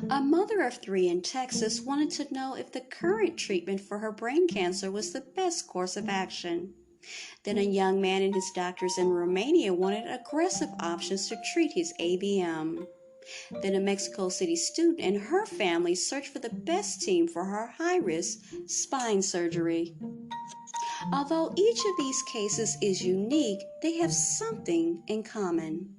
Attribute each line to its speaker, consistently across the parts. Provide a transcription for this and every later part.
Speaker 1: A mother of three in Texas wanted to know if the current treatment for her brain cancer was the best course of action. Then a young man and his doctors in Romania wanted aggressive options to treat his ABM. Then a Mexico City student and her family searched for the best team for her high-risk spine surgery. Although each of these cases is unique, they have something in common.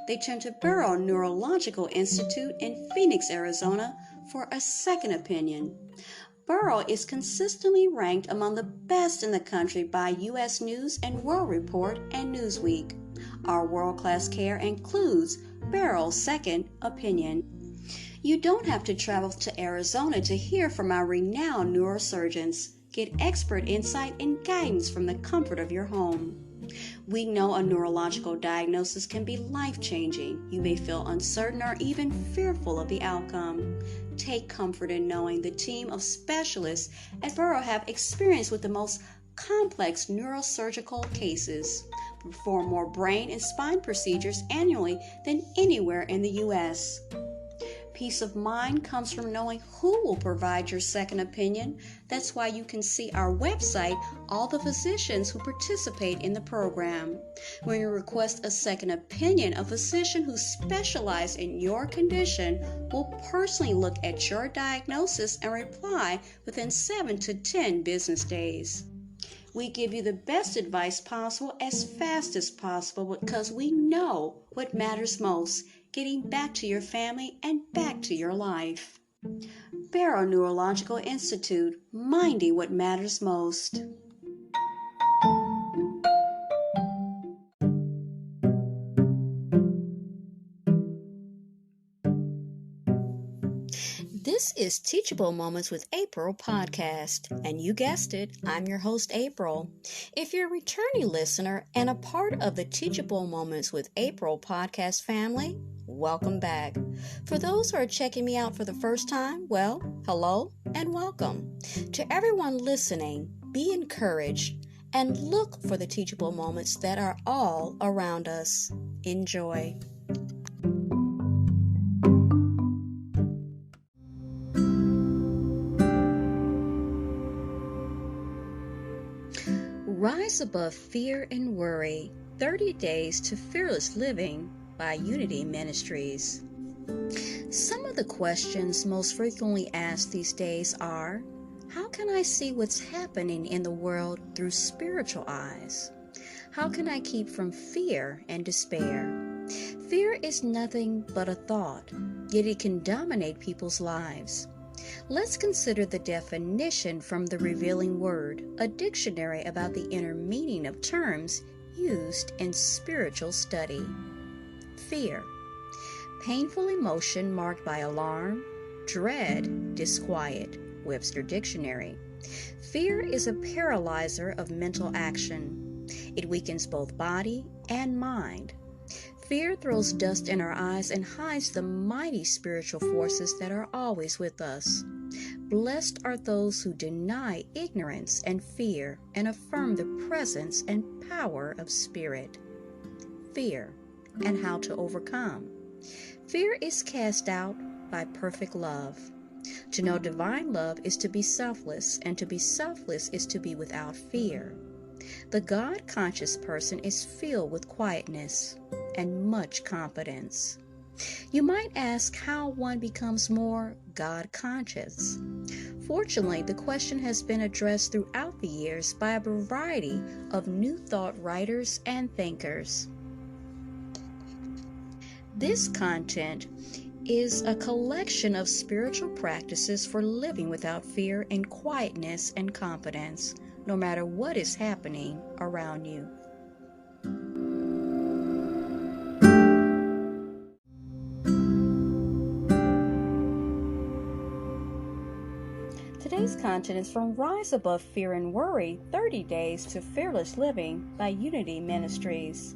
Speaker 1: They turned to Barrow Neurological Institute in Phoenix, Arizona for a second opinion. Barrow is consistently ranked among the best in the country by U.S. News and World Report and Newsweek. Our world-class care includes Barrow's second opinion. You don't have to travel to Arizona to hear from our renowned neurosurgeons. Get expert insight and guidance from the comfort of your home. We know a neurological diagnosis can be life-changing. You may feel uncertain or even fearful of the outcome. Take comfort in knowing the team of specialists at Barrow have experience with the most complex neurosurgical cases, perform more brain and spine procedures annually than anywhere in the U.S. Peace of mind comes from knowing who will provide your second opinion. That's why you can see our website, all the physicians who participate in the program. When you request a second opinion, a physician who specializes in your condition will personally look at your diagnosis and reply within 7 to 10 business days. We give you the best advice possible as fast as possible because we know what matters most, getting back to your family and back to your life. Barrow Neurological Institute, minding what matters most. This is Teachable Moments with April podcast, and you guessed it, I'm your host, April. If you're a returning listener and a part of the Teachable Moments with April podcast family, welcome back. For those who are checking me out for the first time, well, hello and welcome. To everyone listening, be encouraged and look for the teachable moments that are all around us. Enjoy. Rise Above Fear and Worry, 30 Days to Fearless Living by Unity Ministries. Some of the questions most frequently asked these days are, how can I see what's happening in the world through spiritual eyes? How can I keep from fear and despair? Fear is nothing but a thought, yet it can dominate people's lives. Let's consider the definition from the Revealing Word, a dictionary about the inner meaning of terms used in spiritual study. Fear. Painful emotion marked by alarm, dread, disquiet. Webster Dictionary. Fear is a paralyzer of mental action. It weakens both body and mind. Fear throws dust in our eyes and hides the mighty spiritual forces that are always with us. Blessed are those who deny ignorance and fear and affirm the presence and power of spirit. Fear and how to overcome. Fear is cast out by perfect love. To know divine love is to be selfless, and to be selfless is to be without fear. The God-conscious person is filled with quietness and much confidence. You might ask how one becomes more God-conscious. Fortunately, the question has been addressed throughout the years by a variety of New Thought writers and thinkers. This content is a collection of spiritual practices for living without fear and quietness and confidence, no matter what is happening around you. Today's content is from Rise Above Fear and Worry, 30 Days to Fearless Living by Unity Ministries.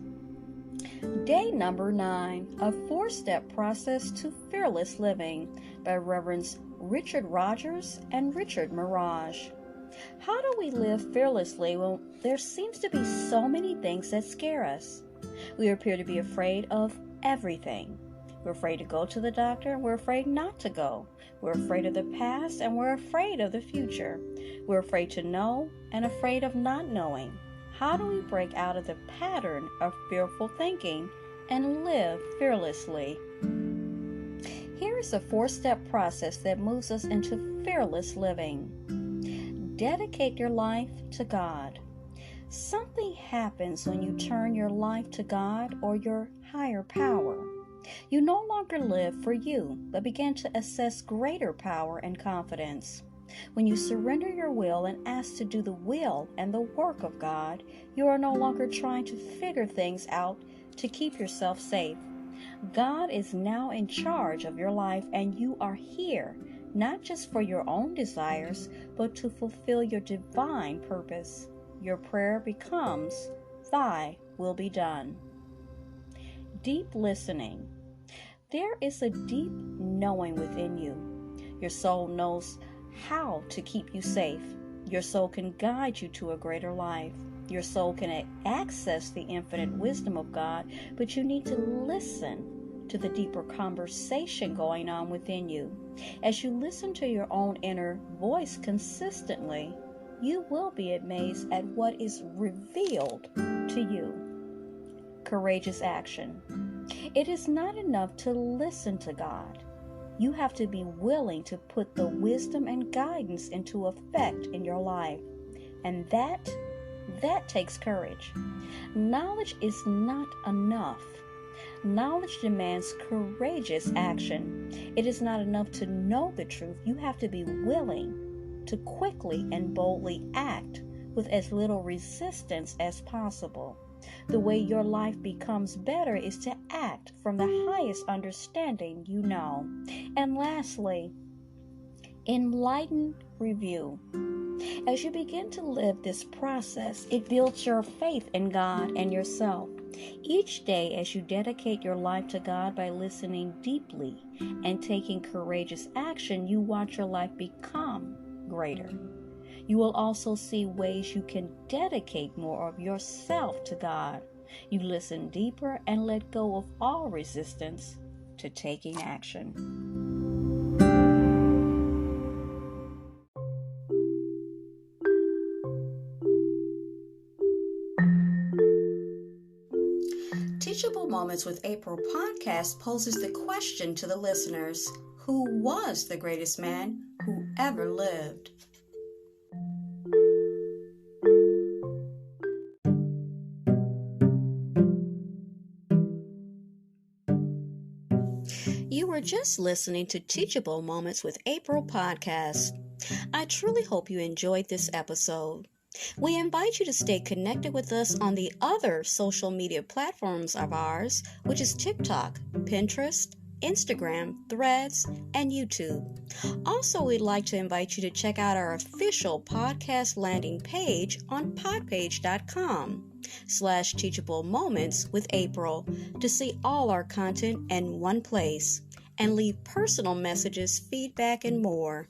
Speaker 1: Day number 9, A 4-Step Process to Fearless Living by Reverends Richard Rogers and Richard Mirage. How do we live fearlessly when there seems to be so many things that scare us? We appear to be afraid of everything. We're afraid to go to the doctor, and we're afraid not to go. We're afraid of the past, and we're afraid of the future. We're afraid to know and afraid of not knowing. How do we break out of the pattern of fearful thinking and live fearlessly? Here is a 4-step process that moves us into fearless living. Dedicate your life to God. Something happens when you turn your life to God or your higher power. You no longer live for you, but begin to assess greater power and confidence. When you surrender your will and ask to do the will and the work of God, you are no longer trying to figure things out to keep yourself safe. God is now in charge of your life, and you are here, not just for your own desires, but to fulfill your divine purpose. Your prayer becomes, "Thy will be done." Deep listening. There is a deep knowing within you. Your soul knows how to keep you safe. Your soul can guide you to a greater life. Your soul can access the infinite wisdom of God, but you need to listen to the deeper conversation going on within you. As you listen to your own inner voice consistently, you will be amazed at what is revealed to you. Courageous action. It is not enough to listen to God. You have to be willing to put the wisdom and guidance into effect in your life. And that takes courage. Knowledge is not enough. Knowledge demands courageous action. It is not enough to know the truth. You have to be willing to quickly and boldly act with as little resistance as possible. The way your life becomes better is to act from the highest understanding you know. And lastly, enlightened review. As you begin to live this process, it builds your faith in God and yourself. Each day, as you dedicate your life to God by listening deeply and taking courageous action, you watch your life become greater. You will also see ways you can dedicate more of yourself to God. You listen deeper and let go of all resistance to taking action. Teachable Moments with April podcast poses the question to the listeners: who was the greatest man who ever lived? You were just listening to Teachable Moments with April podcast. I truly hope you enjoyed this episode. We invite you to stay connected with us on the other social media platforms of ours, which is TikTok, Pinterest, Instagram, Threads, and YouTube. Also, we'd like to invite you to check out our official podcast landing page on podpage.com/teachable moments with April to see all our content in one place and leave personal messages, feedback, and more.